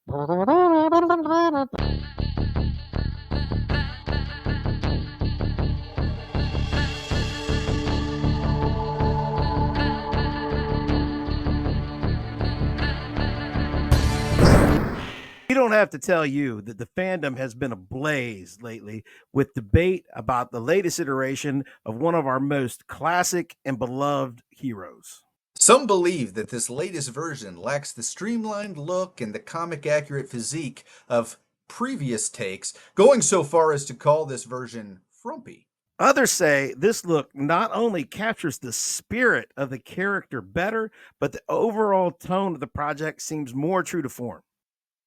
We don't have to tell you that the fandom has been ablaze lately with debate about the latest iteration of one of our most classic and beloved heroes. Some believe that this latest version lacks the streamlined look and the comic accurate physique of previous takes, going so far as to call this version frumpy. Others say this look not only captures the spirit of the character better, but the overall tone of the project seems more true to form.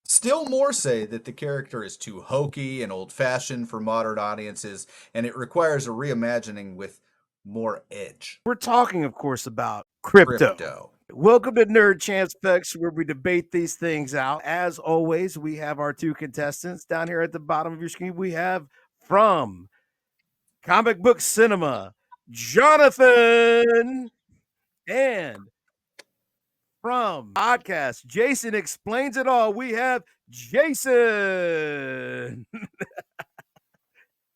Still more say that the character is too hokey and old-fashioned for modern audiences, and it requires a reimagining with more edge. We're talking, of course, about Krypto. Welcome to Nerd Chance Specs, where we debate these things out. As always, we have our two contestants down here at the bottom of your screen. We have from Comic Book Cinema, Jonathan, and from podcast Jason Explains It All, we have Jason.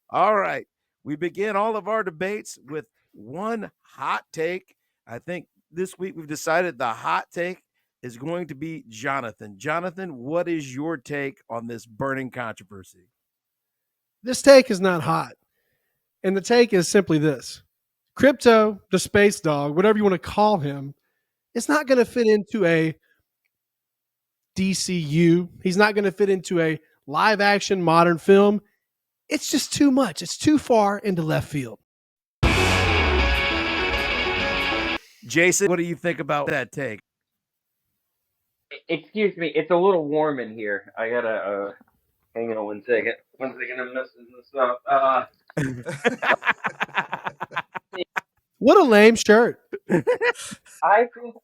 All right, we begin all of our debates with one hot take. I think this week we've decided the hot take is going to be Jonathan. Jonathan, what is your take on this burning controversy? This take is not hot. And the take is simply this. Krypto, the space dog, whatever you want to call him, is not going to fit into a DCEU. He's not going to fit into a live action modern film. It's just too much. It's too far into left field. Jason, what do you think about that take? Excuse me, it's a little warm in here. I gotta hang on 1 second. 1 second, I'm messing this up. What a lame shirt. I think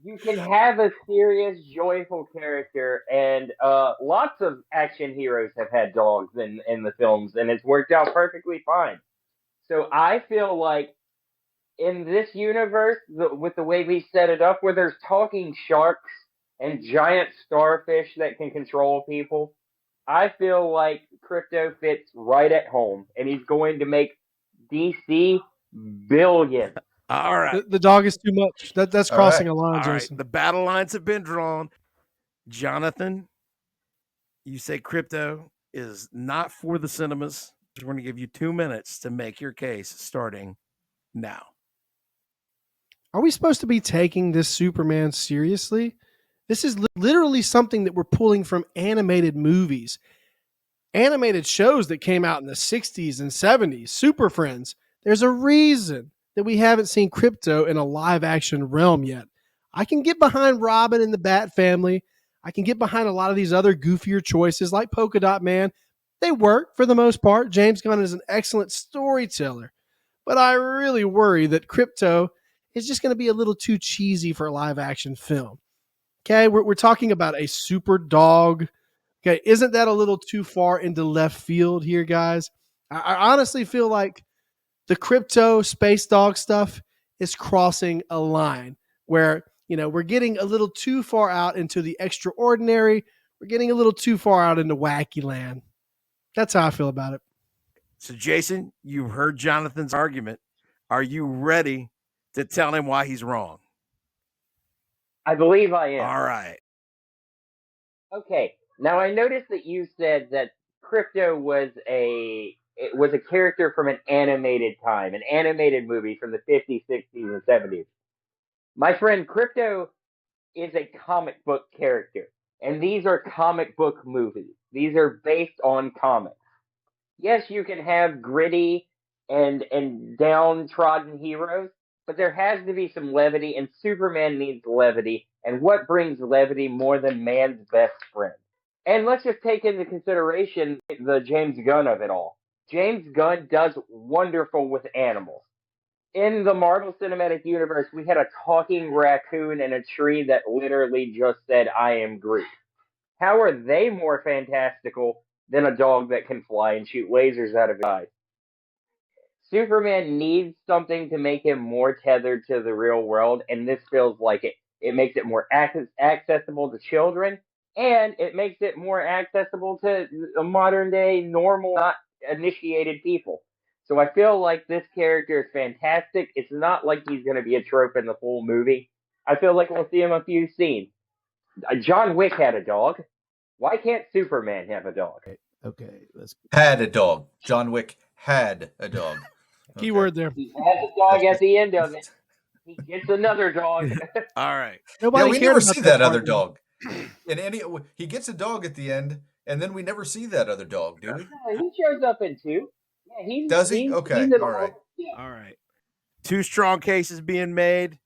you can have a serious, joyful character, and lots of action heroes have had dogs in the films, and it's worked out perfectly fine. So I feel like in this universe, with the way we set it up, where there's talking sharks and giant starfish that can control people, I feel like Krypto fits right at home, and he's going to make DC billions. All right. The dog is too much. That's crossing a line, Jason. Right. The battle lines have been drawn. Jonathan, you say Krypto is not for the cinemas. We're going to give you 2 minutes to make your case starting now. Are we supposed to be taking this Superman seriously? This is literally something that we're pulling from animated movies, animated shows that came out in the 60s and 70s, Super Friends. There's a reason that we haven't seen Krypto in a live action realm yet. I can get behind Robin and the Bat Family. I can get behind a lot of these other goofier choices like Polka Dot Man. They work for the most part. James Gunn is an excellent storyteller. But I really worry that Krypto is just going to be a little too cheesy for a live action film. Okay, we're talking about a super dog. Okay, isn't that a little too far into left field here, guys? I honestly feel like the Krypto space dog stuff is crossing a line where, we're getting a little too far out into the extraordinary. We're getting a little too far out into wacky land. That's how I feel about it. So, Jason, you've heard Jonathan's argument. Are you ready to tell him why he's wrong? I believe I am. All right. Okay. Now I noticed that you said that Krypto was a character from an animated time, an animated movie from the 50s, 60s, and 70s. My friend, Krypto is a comic book character, and these are comic book movies. These are based on comics. Yes, you can have gritty and downtrodden heroes, but there has to be some levity, and Superman needs levity. And what brings levity more than man's best friend? And let's just take into consideration the James Gunn of it all. James Gunn does wonderful with animals. In the Marvel Cinematic Universe, we had a talking raccoon and a tree that literally just said, "I am Groot." How are they more fantastical than a dog that can fly and shoot lasers out of his eyes? Superman needs something to make him more tethered to the real world, and this feels like it. It makes it more accessible to children, and it makes it more accessible to a modern day, normal, not initiated people. So I feel like this character is fantastic. It's not like he's going to be a trope in the full movie. I feel like we'll see him a few scenes. John Wick had a dog. Why can't Superman have a dog? Okay, let's. Had a dog. John Wick had a dog. Okay. Keyword there. He has a dog at the end of it. He gets another dog. All right. Nobody Yeah, we cared never about see that part, other though. dog. He gets a dog at the end, and then we never see that other dog, do we? Yeah, he shows up in 2. Yeah, Does he? Okay, he's all right. Yeah. All right. 2 strong cases being made.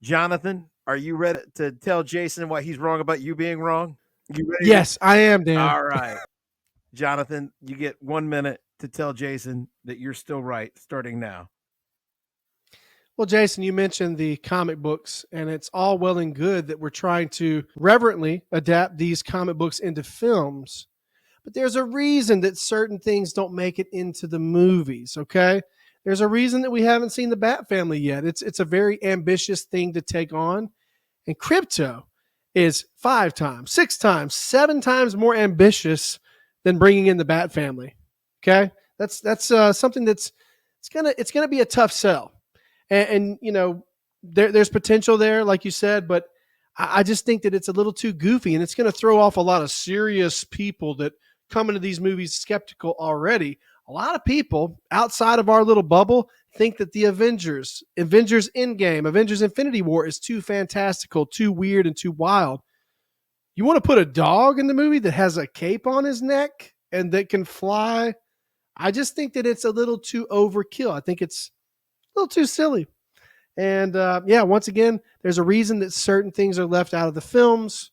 Jonathan, are you ready to tell Jason why he's wrong about you being wrong? You ready? Yes, I am, Dan. All right. Jonathan, you get 1 minute to tell Jason that you're still right, starting now. Well, Jason, you mentioned the comic books, and it's all well and good that we're trying to reverently adapt these comic books into films. But there's a reason that certain things don't make it into the movies, okay? There's a reason that we haven't seen the Bat Family yet. It's a very ambitious thing to take on. And Krypto is 5 times, 6 times, 7 times more ambitious than bringing in the Bat Family. Okay? That's something that's it's gonna be a tough sell. And you know, there's potential there, like you said, but I just think that it's a little too goofy, and it's going to throw off a lot of serious people that come into these movies skeptical already. A lot of people outside of our little bubble think that the Avengers Endgame, Avengers Infinity War is too fantastical, too weird, and too wild. You want to put a dog in the movie that has a cape on his neck and that can fly? I just think that it's a little too overkill. I think it's a little too silly. And yeah, once again, there's a reason that certain things are left out of the films.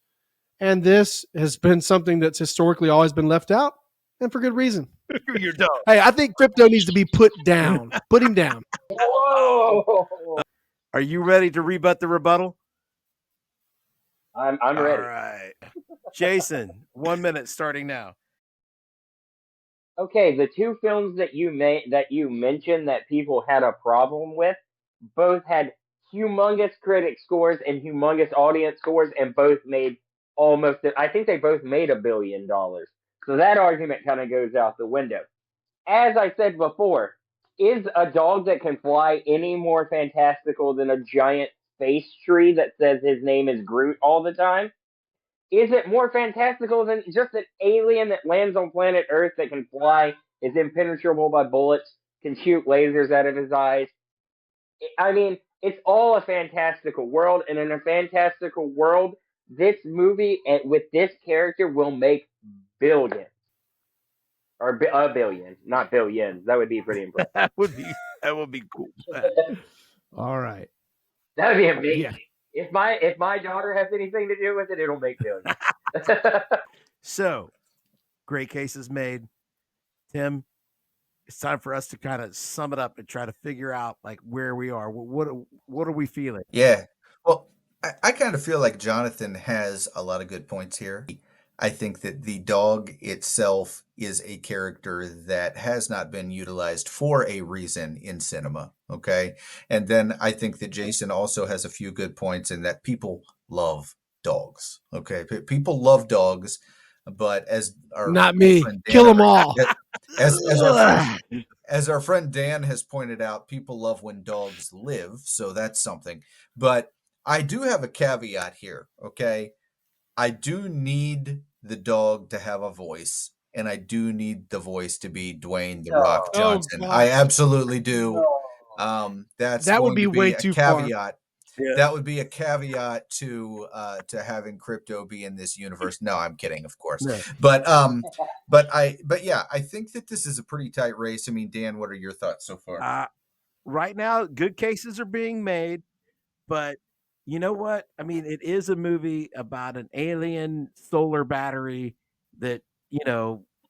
And this has been something that's historically always been left out, and for good reason. You're done. Hey, I think Krypto needs to be put down. Put him down. Whoa! Are you ready to rebut the rebuttal? I'm All ready. right. Jason, 1 minute starting now. Okay, the 2 films that you mentioned that people had a problem with, both had humongous critic scores and humongous audience scores, and both made I think they both made $1 billion. So that argument kind of goes out the window. As I said before, is a dog that can fly any more fantastical than a giant space tree that says his name is Groot all the time? Is it more fantastical than just an alien that lands on planet Earth that can fly, is impenetrable by bullets, can shoot lasers out of his eyes? I mean, it's all a fantastical world, and in a fantastical world, this movie with this character will make billions. Or $1 billion, not billions. That would be pretty impressive. That would be cool. All right. That would be amazing. Yeah. If my daughter has anything to do with it, it'll make billions. So, great cases made. Tim, it's time for us to kind of sum it up and try to figure out like where we are. What are we feeling? Yeah. Well, I kind of feel like Jonathan has a lot of good points here. I think that the dog itself is a character that has not been utilized for a reason in cinema. Okay. And then I think that Jason also has a few good points in that people love dogs. Okay. People love dogs, but as our Not me. friend Dan- Kill them all. As our friend Dan has pointed out, people love when dogs live. So that's something. But I do have a caveat here. Okay. I do need the dog to have a voice, and I do need the voice to be Dwayne "The Rock" Oh, Johnson. God. I absolutely do. That Going would be to way a too far. caveat. Yeah. That would be a caveat to having Krypto be in this universe. No, I'm kidding, of course. No. But yeah, I think that this is a pretty tight race. I mean, Dan, what are your thoughts so far? Right now, good cases are being made, but you know what? I mean, it is a movie about an alien solar battery that,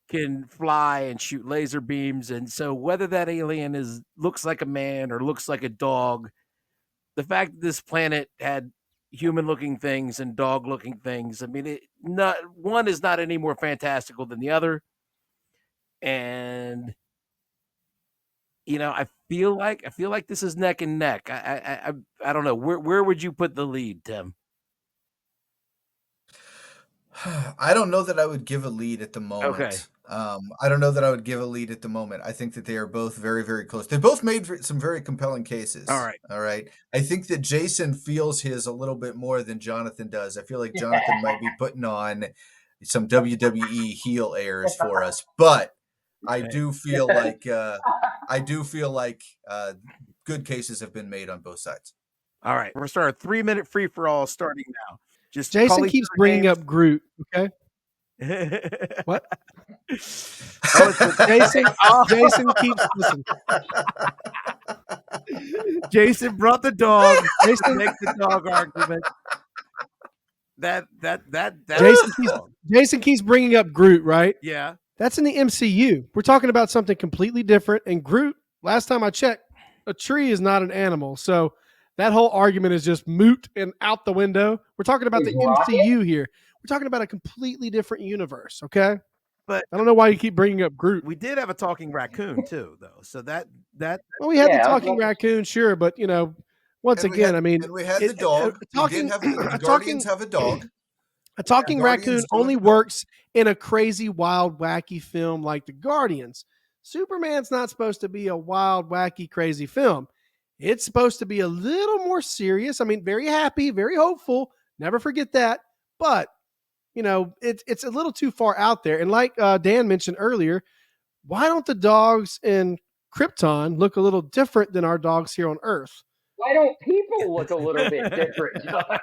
can fly and shoot laser beams. And so whether that alien looks like a man or looks like a dog, the fact that this planet had human looking things and dog looking things, I mean, one is not any more fantastical than the other. And I feel like this is neck and neck. I don't know. Where would you put the lead, Tim? I don't know that I would give a lead at the Okay. moment. I don't know that I would give a lead at the moment. I think that they are both very, very close. They both made some very compelling cases. All right. All right. I think that Jason feels his a little bit more than Jonathan does. I feel like Jonathan might be putting on some WWE heel airs for us, but I Okay. do feel like good cases have been made on both sides. All right. We're going to start a 3-minute free for all starting now. Just Jason call keeps each other bringing names. up Groot. Okay. What? Oh, it's the Jason. Oh. Jason keeps listen. Jason brought the dog. Jason, Make the dog argument. That Jason keeps bringing up Groot, right? Yeah. That's in the MCU. We're talking about something completely different. And Groot, last time I checked, a tree is not an animal. So that whole argument is just moot and out the window. We're talking about the MCU here. We're talking about a completely different universe, okay? But I don't know why you keep bringing up Groot. We did have a talking raccoon too, though. So that well, we had the talking raccoon, sure, but once again, we had the dog. The Guardians have a dog. A talking raccoon only works in a crazy, wild, wacky film like The Guardians. Superman's not supposed to be a wild, wacky, crazy film. It's supposed to be a little more serious. I mean, very happy, very hopeful. Never forget that. But, it's a little too far out there. And like Dan mentioned earlier, why don't the dogs in Krypton look a little different than our dogs here on Earth? Why don't people look a little bit different, John?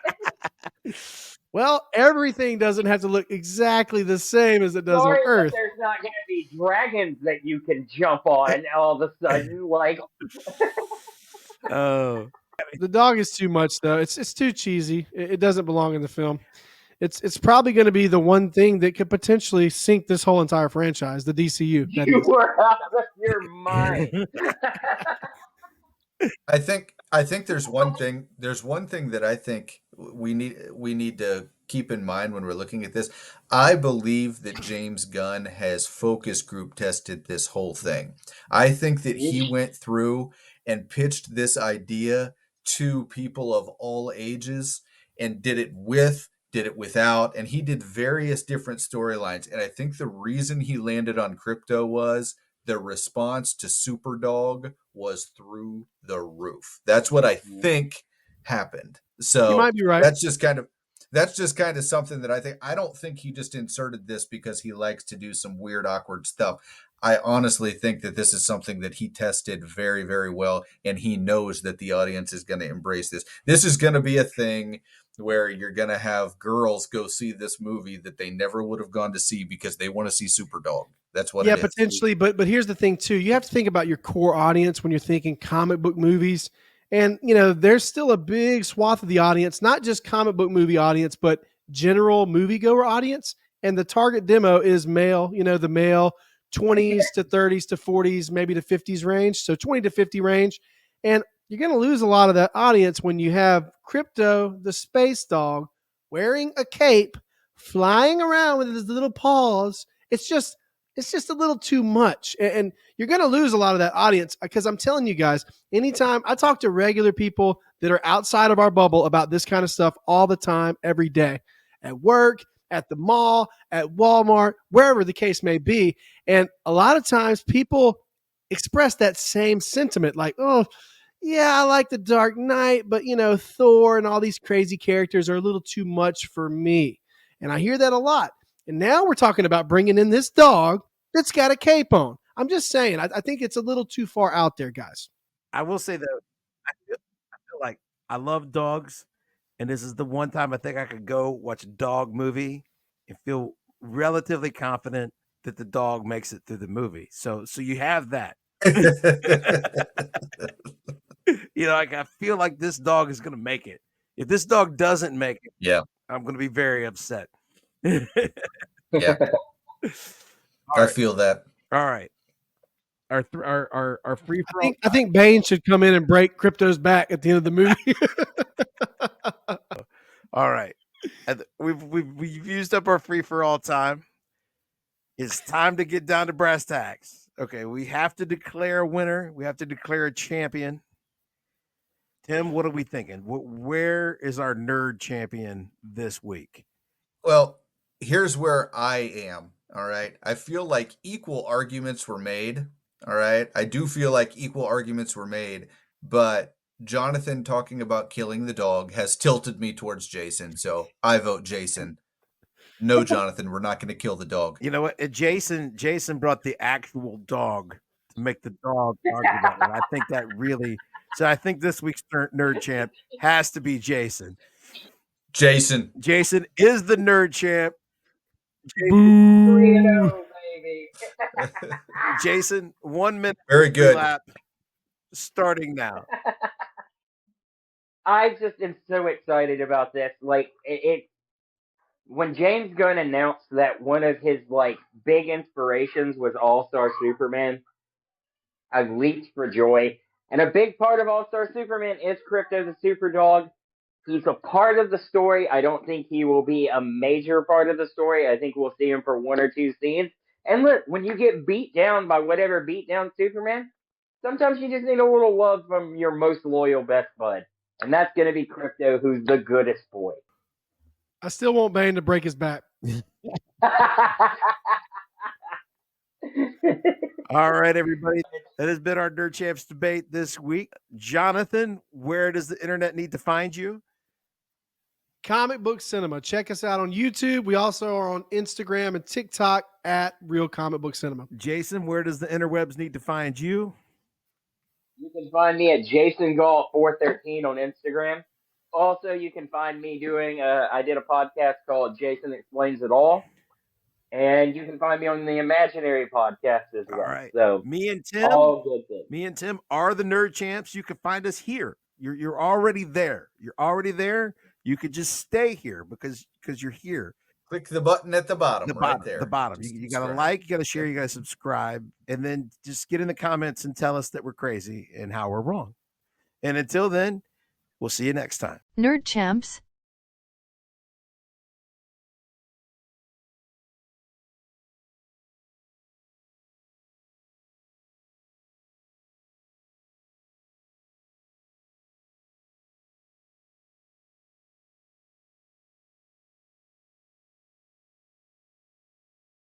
Well, everything doesn't have to look exactly the same as it does on Earth. There's not going to be dragons that you can jump on all of a sudden, like. Oh, the dog is too much though. It's too cheesy. It doesn't belong in the film. It's probably going to be the one thing that could potentially sink this whole entire franchise, the DCU. You were out of your mind. I think there's one thing that I think we need to keep in mind when we're looking at this. I believe that James Gunn has focus group tested this whole thing. I think that he went through and pitched this idea to people of all ages and did it without, and he did various different storylines. And I think the reason he landed on Crypto was the response to Superdog was through the roof. That's what I think happened. So you might be right. That's just kind of something that I think. I don't think he just inserted this because he likes to do some weird, awkward stuff. I honestly think that this is something that he tested very, very well, and he knows that the audience is going to embrace this. This is going to be a thing where you're going to have girls go see this movie that they never would have gone to see because they want to see Superdog. That's what it is. Yeah, potentially. But here's the thing, too. You have to think about your core audience when you're thinking comic book movies. And, there's still a big swath of the audience, not just comic book movie audience, but general moviegoer audience. And the target demo is male, the male 20s to 30s to 40s, maybe to 50s range. So 20 to 50 range. And you're going to lose a lot of that audience when you have Crypto, the space dog, wearing a cape, flying around with his little paws. It's just a little too much. And you're going to lose a lot of that audience because I'm telling you guys, anytime I talk to regular people that are outside of our bubble about this kind of stuff all the time, every day, at work, at the mall, at Walmart, wherever the case may be. And a lot of times people express that same sentiment like, oh, yeah, I like the Dark Knight, but, Thor and all these crazy characters are a little too much for me. And I hear that a lot. And now we're talking about bringing in this dog that's got a cape on. I'm just saying, I think it's a little too far out there, guys. I will say though, I feel like I love dogs, and this is the one time I think I could go watch a dog movie and feel relatively confident that the dog makes it through the movie. So you have that. Like I feel like this dog is going to make it. If this dog doesn't make it, yeah, I'm going to be very upset. Yeah, I feel that. All right. Our free for all. I think Bane should come in and break Crypto's back at the end of the movie. All right. We've used up our free for all time. It's time to get down to brass tacks. Okay, we have to declare a winner. We have to declare a champion. Tim, what are we thinking? Where is our nerd champion this week? Well, Here's where I am. All right. I feel like equal arguments were made. All right. I do feel like equal arguments were made, but Jonathan talking about killing the dog has tilted me towards Jason. So I vote Jason. No, Jonathan, we're not going to kill the dog. You know what? Jason brought the actual dog to make the dog argument. And I think that really, so I think this week's Nerd Champ has to be Jason. Jason. Jason is the Nerd Champ. Boo. Baby. Jason, 1 minute. Very good. Lap starting now. I just am so excited about this. Like it when James Gunn announced that one of his like big inspirations was All-Star Superman, I leaped for joy. And a big part of All-Star Superman is Krypto the Superdog. He's a part of the story. I don't think he will be a major part of the story. I think we'll see him for 1 or 2 scenes. And look, when you get beat down by whatever beat down Superman, sometimes you just need a little love from your most loyal best bud. And that's going to be Krypto, who's the goodest boy. I still want Bane to break his back. All right, everybody. That has been our Nerd Champs debate this week. Jonathan, where does the internet need to find you? Comic Book Cinema. Check us out on YouTube. We also are on Instagram and TikTok at Real Comic Book Cinema. Jason, where does the interwebs need to find you? You can find me at JasonGall413 on Instagram. Also, you can find me doing, I did a podcast called Jason Explains It All. And you can find me on the Imaginary podcast as well. All right. So me and Tim are the Nerd Champs. You can find us here. You're already there. You're already there. You could just stay here because you're here. Click the button at the bottom, there. The bottom. You got to like, you got to share, you got to subscribe, and then just get in the comments and tell us that we're crazy and how we're wrong. And until then, we'll see you next time. Nerd Champs.